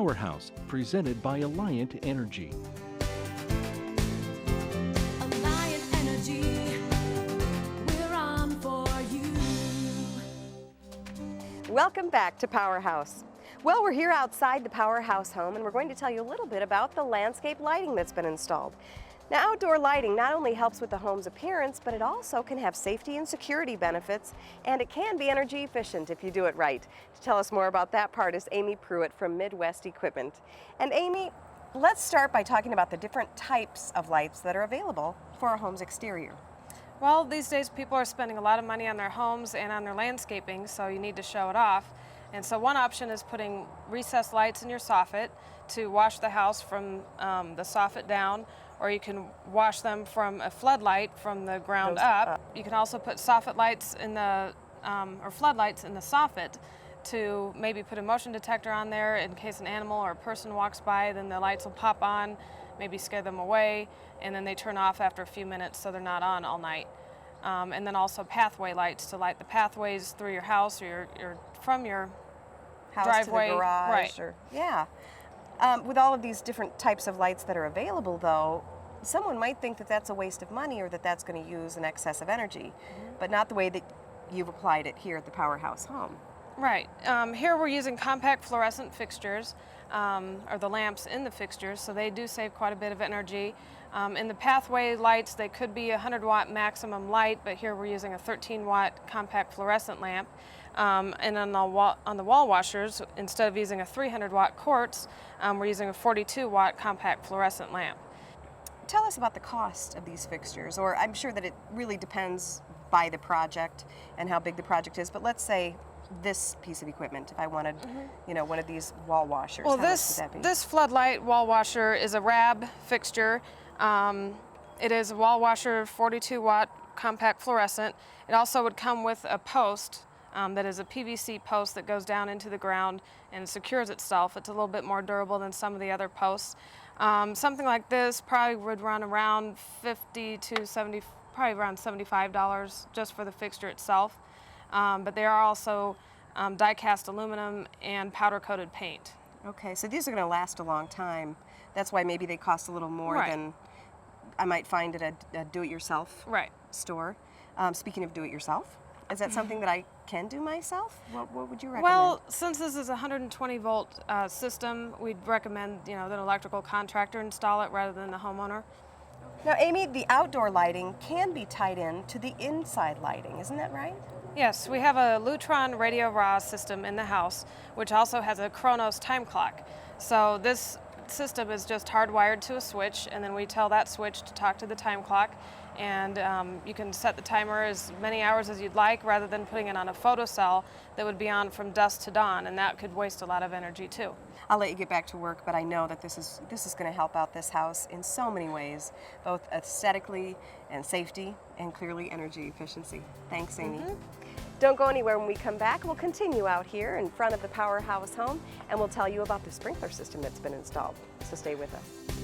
Powerhouse, presented by Alliant Energy. Alliant Energy, we're on for you. Welcome back to Powerhouse. Well, we're here outside the Powerhouse home, and we're going to tell you a little bit about the landscape lighting that's been installed. Now, outdoor lighting not only helps with the home's appearance, but it also can have safety and security benefits, and it can be energy efficient if you do it right. To tell us more about that part is Amy Pruitt from Midwest Equipment. And Amy, let's start by talking about the different types of lights that are available for a home's exterior. Well, these days people are spending a lot of money on their homes and on their landscaping, so you need to show it off. And so one option is putting recessed lights in your soffit to wash the house from the soffit down, or you can wash them from a floodlight from the ground up. You can also put soffit lights in the, or floodlights in the soffit to maybe put a motion detector on there in case an animal or a person walks by, then the lights will pop on, maybe scare them away, and then they turn off after a few minutes so they're not on all night. And then also pathway lights to light the pathways through your house or from your House driveway. to the garage, Right. or yeah. With all of these different types of lights that are available, though, someone might think that that's a waste of money or that that's going to use an excess of energy, but not the way that you've applied it here at the Powerhouse home. Right. Here we're using compact fluorescent fixtures, or the lamps in the fixtures, so they do save quite a bit of energy. In the pathway lights, they could be a 100-watt maximum light, but here we're using a 13-watt compact fluorescent lamp. And on the wall washers, instead of using a 300-watt quartz, we're using a 42-watt compact fluorescent lamp. Tell us about the cost of these fixtures, or I'm sure that it really depends by the project and how big the project is, but let's say this piece of equipment, if I wanted, you know, one of these wall washers, Well, how much would that be? this floodlight wall washer is a RAB fixture. It is a wall washer, 42-watt compact fluorescent. It also would come with a post that is a PVC post that goes down into the ground and secures itself. It's a little bit more durable than some of the other posts. Something like this probably would run around $50 to $70, probably around $75 just for the fixture itself. But they are also die-cast aluminum and powder-coated paint. Okay, so these are going to last a long time. That's why maybe they cost a little more Right. than I might find at a do-it-yourself Right. store. Speaking of do-it-yourself, is that something that I can do myself? What would you recommend? Well, since this is a 120-volt system, we'd recommend, you know, that an electrical contractor install it rather than the homeowner. Now, Amy, the outdoor lighting can be tied in to the inside lighting, isn't that right? Yes, we have a Lutron Radio Raw system in the house, which also has a Chronos time clock. So this system is just hardwired to a switch, and then we tell that switch to talk to the time clock, and you can set the timer as many hours as you'd like rather than putting it on a photocell that would be on from dusk to dawn, and that could waste a lot of energy too. I'll let you get back to work, but I know that this is going to help out this house in so many ways, both aesthetically and safety and clearly energy efficiency. Thanks, Amy. Don't go anywhere. When we come back, we'll continue out here in front of the Powerhouse home, and we'll tell you about the sprinkler system that's been installed. So stay with us.